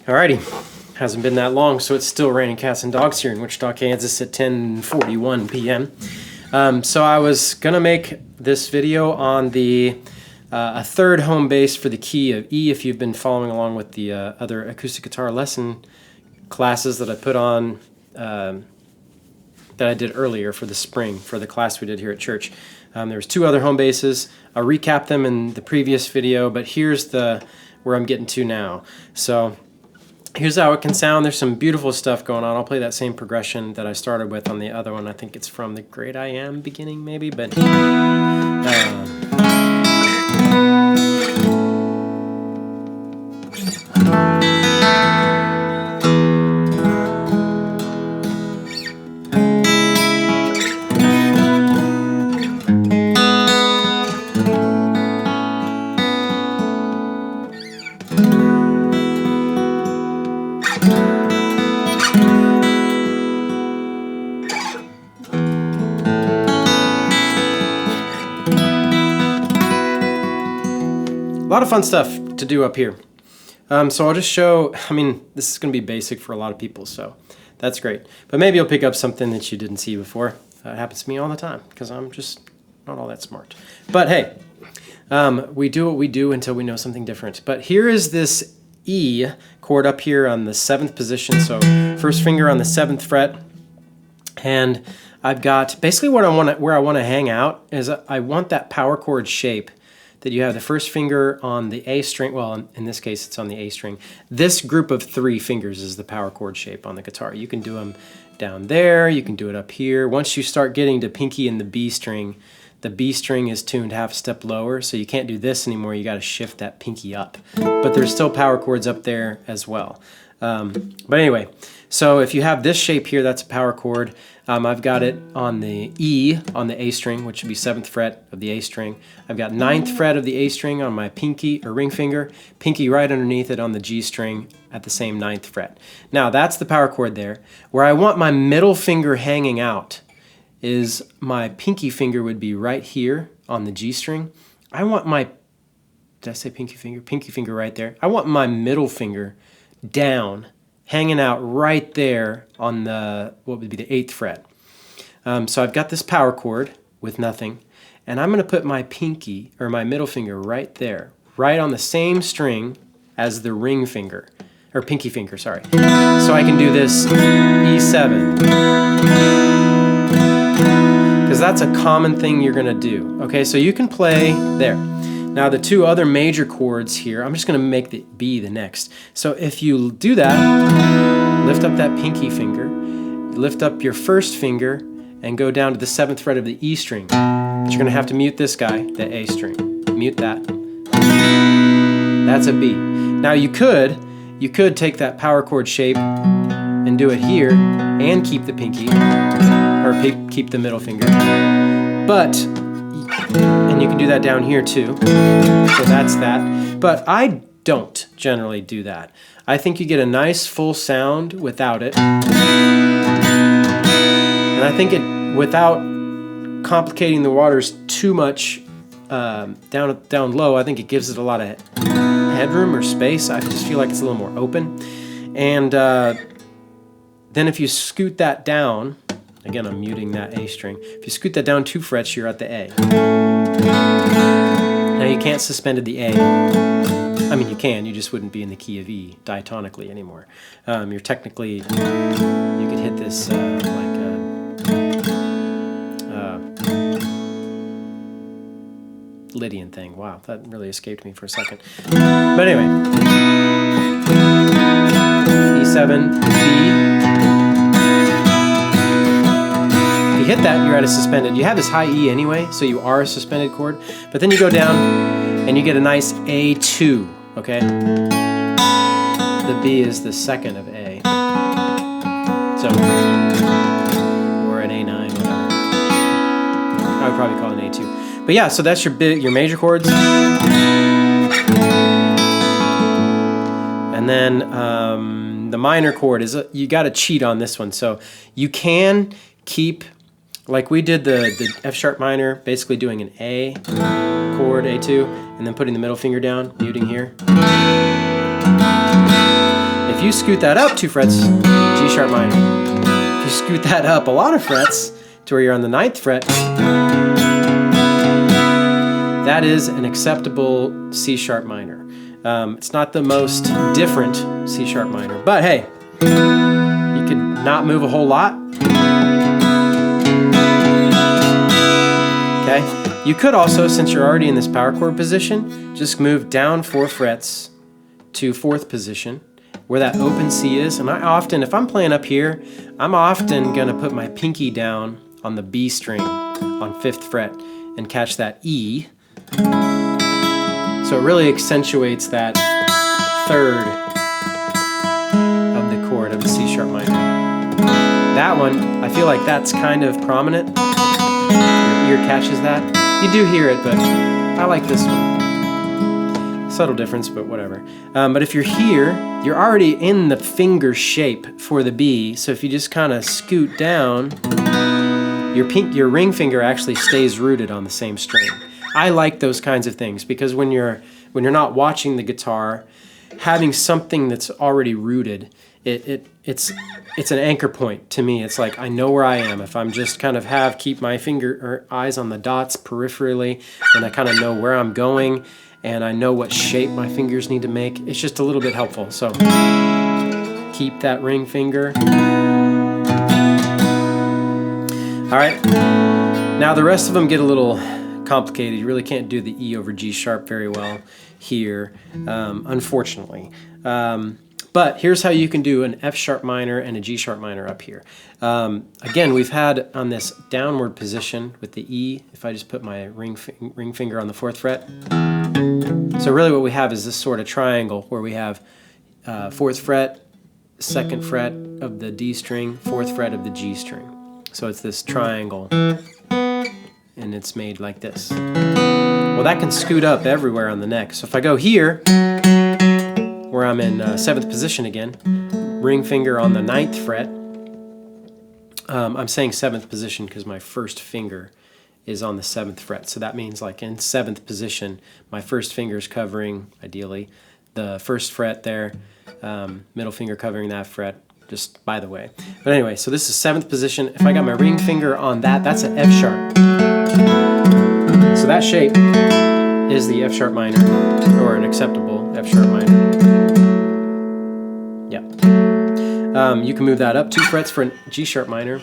Alrighty, hasn't been that long, so it's still raining cats and dogs here in Wichita, Kansas at 10:41 p.m. So I was gonna make this video on the a third home bass for the key of E. If you've been following along with the other acoustic guitar lesson classes that I put on, that I did earlier for the spring, for the class we did here at church. There's two other home basses. I'll recap them in the previous video, but here's where I'm getting to now. So here's how it can sound. There's some beautiful stuff going on. I'll play that same progression that I started with on the other one. I think it's from the Great I Am beginning maybe, but a lot of fun stuff to do up here. So I'll just show, this is going to be basic for a lot of people, so that's great. But maybe you'll pick up something that you didn't see before. It happens to me all the time, because I'm just not all that smart. But hey, we do what we do until we know something different. But here is this E chord up here on the 7th position, so first finger on the 7th fret. And I've got, basically where I want to hang out is I want that power chord shape that you have the first finger on the A string. Well, in this case, it's on the A string. This group of 3 fingers is the power chord shape on the guitar. You can do them down there. You can do it up here. Once you start getting to pinky and the B string is tuned half a step lower, so you can't do this anymore. You got to shift that pinky up. But there's still power chords up there as well. But anyway, so if you have this shape here, that's a power chord. I've got it on the E on the A string, which would be 7th fret of the A string. I've got 9th fret of the A string on my pinky or ring finger, pinky right underneath it on the G string at the same 9th fret. Now that's the power chord there. Where I want my middle finger hanging out is my pinky finger would be right here on the G string. I want my, did I say pinky finger? Pinky finger right there. I want my middle finger down, hanging out right there on the, what would be the 8th fret. So I've got this power chord with nothing, and I'm going to put my pinky, or my middle finger right there, right on the same string as the ring finger, or pinky finger, sorry. So I can do this E7, because that's a common thing you're going to do. Okay, so you can play there. Now the 2 other major chords here, I'm just going to make the B the next. So if you do that, lift up that pinky finger, lift up your first finger, and go down to the 7th fret of the E string. But you're going to have to mute this guy, the A string. Mute that. That's a B. Now you could take that power chord shape and do it here and keep the pinky, or keep the middle finger. But and you can do that down here too, so that's that. But I don't generally do that. I think you get a nice full sound without it. And I think without complicating the waters too much down low, I think it gives it a lot of headroom or space. I just feel like it's a little more open. And then if you scoot that down, again, I'm muting that A string. If you scoot that down 2 frets, you're at the A. Now you can't suspend the A. I mean, you can, you just wouldn't be in the key of E diatonically anymore. You're technically, you could hit this like a Lydian thing. Wow, that really escaped me for a second. But anyway, E7, B. Hit that, you're at a suspended. You have this high E anyway, so you are a suspended chord. But then you go down and you get a nice A2, okay? The B is the 2nd of A. So, or an A9, whatever. I would probably call it an A2. But yeah, so that's your major chords. And then the minor chord is, you gotta cheat on this one. So you can keep, like we did the F sharp minor, basically doing an A chord, A2, and then putting the middle finger down, muting here. if you scoot that up 2 frets, G sharp minor. If you scoot that up a lot of frets to where you're on the 9th fret, that is an acceptable C sharp minor. It's not the most different C sharp minor, but hey, you could not move a whole lot. Okay, you could also, since you're already in this power chord position, just move down 4 frets to 4th position, where that open C is. And I often, if I'm playing up here, I'm often gonna put my pinky down on the B string on 5th fret and catch that E. So it really accentuates that 3rd of the chord of the C sharp minor. That one, I feel like that's kind of prominent. Your ear catches that. You do hear it, but I like this one. Subtle difference, but whatever. But if you're here, you're already in the finger shape for the B, so if you just kind of scoot down, your ring finger actually stays rooted on the same string. I like those kinds of things because when you're not watching the guitar, having something that's already rooted, it's an anchor point to me. It's like I know where I am. If I'm just kind of keep my finger or eyes on the dots peripherally, then I kind of know where I'm going and I know what shape my fingers need to make. It's just a little bit helpful. So keep that ring finger. All right. Now the rest of them get a little complicated. You really can't do the E over G sharp very well here, unfortunately. But here's how you can do an F sharp minor and a G sharp minor up here. Again, we've had on this downward position with the E, if I just put my ring finger on the 4th fret. So really what we have is this sort of triangle where we have 4th fret, 2nd fret of the D string, 4th fret of the G string. So it's this triangle, and it's made like this. Well, that can scoot up everywhere on the neck. So if I go here, where I'm in 7th position again, ring finger on the 9th fret. I'm saying 7th position because my first finger is on the 7th fret. So that means like in 7th position, my first finger is covering, ideally, the 1st fret there, middle finger covering that fret, just by the way. But anyway, so this is 7th position. If I got my ring finger on that, that's an F sharp. So that shape is the F sharp minor, or an acceptable F sharp minor. Yeah. You can move that up 2 frets for a G sharp minor.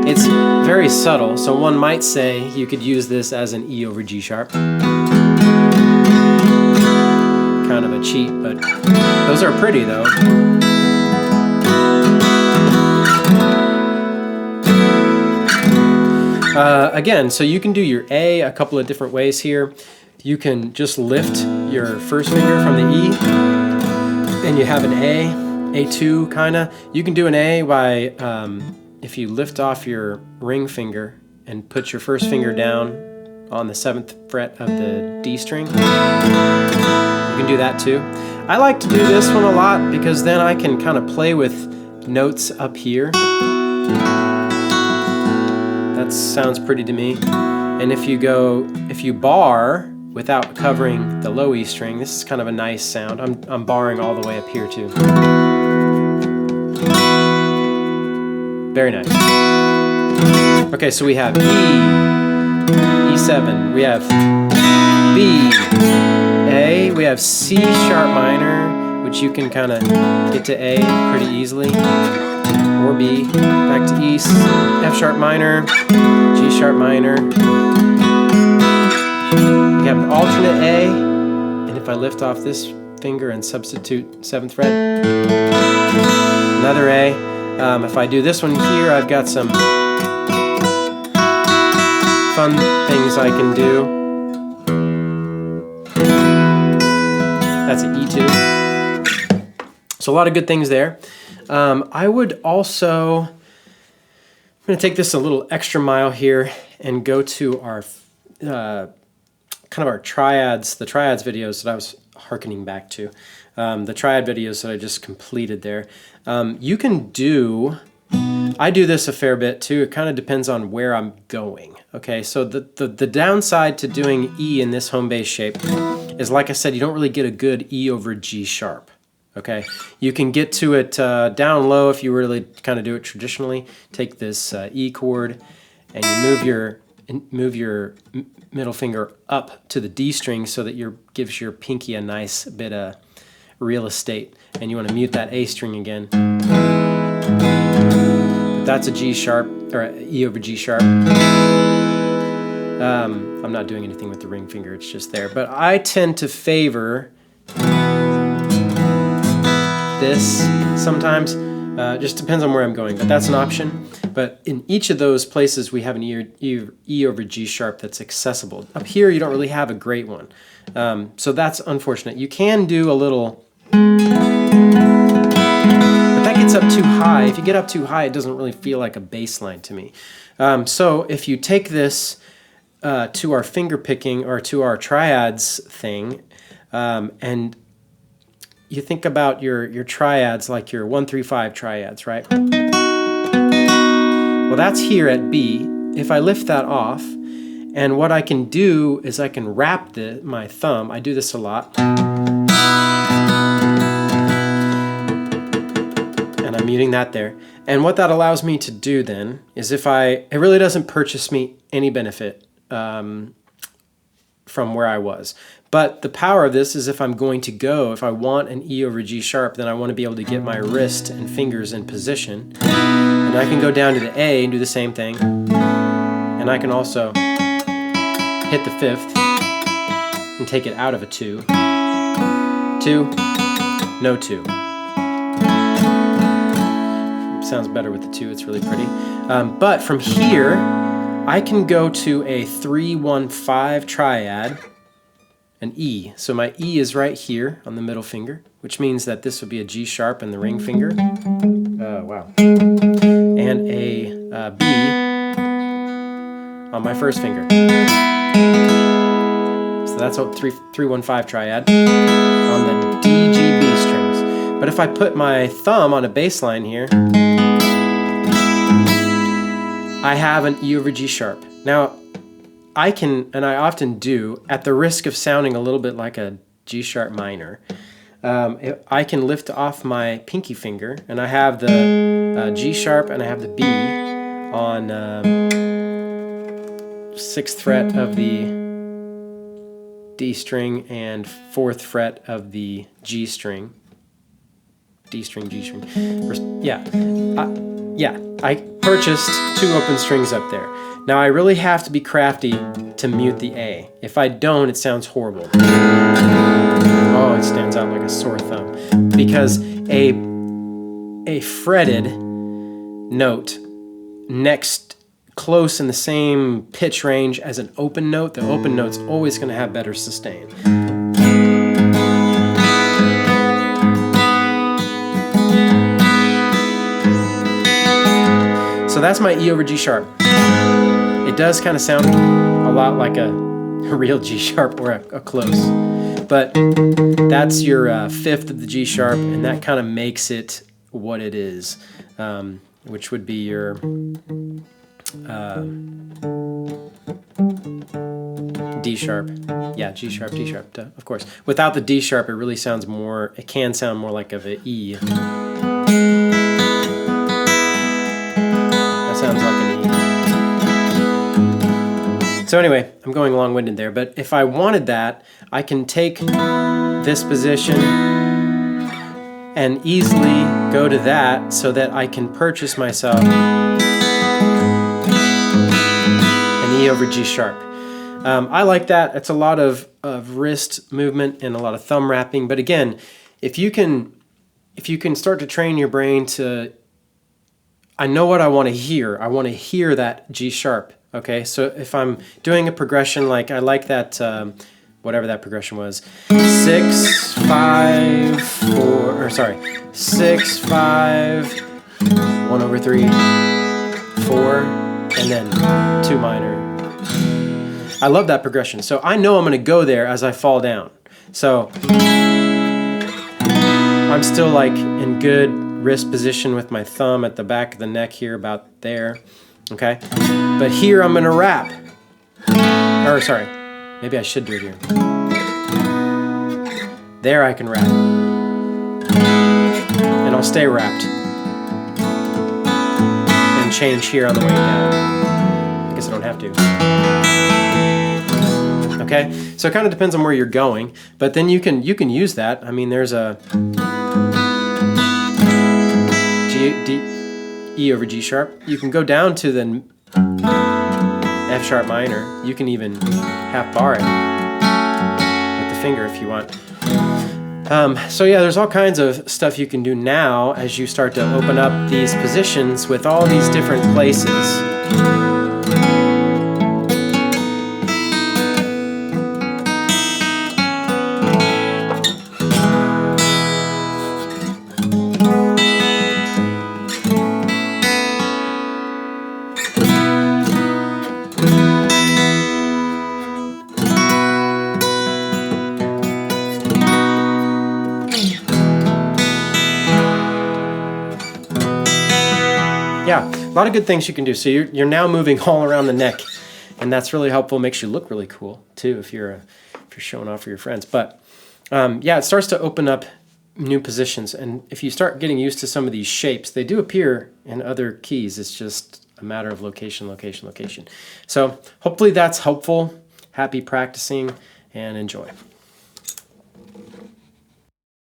It's very subtle, so one might say you could use this as an E over G sharp. Kind of a cheat, but those are pretty though. Again, so you can do your A a couple of different ways here. You can just lift your first finger from the E, and you have an A, A2 kinda. You can do an A by, if you lift off your ring finger and put your first finger down on the 7th fret of the D string. You can do that too. I like to do this one a lot because then I can kind of play with notes up here. That sounds pretty to me. And if you bar without covering the low E string, this is kind of a nice sound. I'm barring all the way up here too. Very nice. Okay, so we have E, E7, we have B, A, we have C sharp minor, which you can kind of get to A pretty easily, or B, back to E, F sharp minor, G sharp minor. We have an alternate A, and if I lift off this finger and substitute 7th fret, another A. If I do this one here, I've got some fun things I can do. That's an E2. So a lot of good things there. I would also, I'm going to take this a little extra mile here and go to our kind of our triads, the triads videos that I was hearkening back to. The triad videos that I just completed there. You can do, I do this a fair bit too. It kind of depends on where I'm going. Okay, so the downside to doing E in this home bass shape is, like I said, you don't really get a good E over G sharp. Okay, you can get to it down low if you really kind of do it traditionally. Take this E chord and you move your middle finger up to the D string so that gives your pinky a nice bit of real estate. And you want to mute that A string again. But that's a G sharp, or a E over G sharp. I'm not doing anything with the ring finger, it's just there. But I tend to favor this sometimes. Just depends on where I'm going, but that's an option. But in each of those places, we have an E over G sharp that's accessible. Up here, you don't really have a great one. So that's unfortunate. You can do a little, but that gets up too high. If you get up too high, it doesn't really feel like a bass line to me. So if you take this to our finger picking or to our triads thing, and you think about your triads like your 1, 3, 5 triads, right? Well, that's here at B. If I lift that off, and what I can do is I can wrap my thumb. I do this a lot. And I'm muting that there. And what that allows me to do then is it really doesn't purchase me any benefit from where I was. But the power of this is if I want an E over G sharp, then I want to be able to get my wrist and fingers in position. And I can go down to the A and do the same thing. And I can also hit the 5th and take it out of a 2. 2, no 2. Sounds better with the 2, it's really pretty. But from here, I can go to a 3, 1, 5 triad, an E. So my E is right here on the middle finger, which means that this would be a G sharp in the ring finger. Wow. And a B on my first finger. So that's a 3, 1, 5 triad on the D, G, B strings. But if I put my thumb on a bass line here, I have an E over G sharp. Now, I can, and I often do, at the risk of sounding a little bit like a G sharp minor, I can lift off my pinky finger, and I have the G sharp and I have the B on 6th fret of the D string and 4th fret of the G string. D string, G string. I purchased 2 open strings up there. Now I really have to be crafty to mute the A. If I don't, it sounds horrible. Oh, it stands out like a sore thumb. Because a fretted note next close in the same pitch range as an open note, the open note's always going to have better sustain. So that's my E over G sharp. It does kind of sound a lot like a real G sharp or a close. But that's your 5th of the G sharp, and that kind of makes it what it is, which would be your D sharp. Yeah, G sharp, D sharp, of course. Without the D sharp, it can sound more like of an E. Sounds like an E. So anyway, I'm going long-winded there, but if I wanted that, I can take this position and easily go to that so that I can purchase myself an E over G sharp. I like that. It's a lot of wrist movement and a lot of thumb wrapping, but again, if you can start to train your brain to, I know what I want to hear. I want to hear that G sharp, okay? So if I'm doing a progression like, I like that, whatever that progression was, 6, 5, 6, 5, 1 over 3, 4, and then 2 minor. I love that progression. So I know I'm going to go there as I fall down. So I'm still like in good wrist position with my thumb at the back of the neck here, about there, okay? But here I'm gonna wrap. Or sorry, maybe I should do it here. There I can wrap. I'll stay wrapped and change here on the way down. I guess I don't have to. Okay, so it kind of depends on where you're going, but then you can use that. I mean, there's a E over G sharp. You can go down to the F sharp minor. You can even half bar it with the finger if you want. So yeah, there's all kinds of stuff you can do now as you start to open up these positions with all these different places. Yeah, a lot of good things you can do. So you're now moving all around the neck, and that's really helpful. Makes you look really cool too if you're showing off for your friends. But yeah, it starts to open up new positions, and if you start getting used to some of these shapes, they do appear in other keys. It's just a matter of location, location, location. So hopefully that's helpful. Happy practicing and enjoy.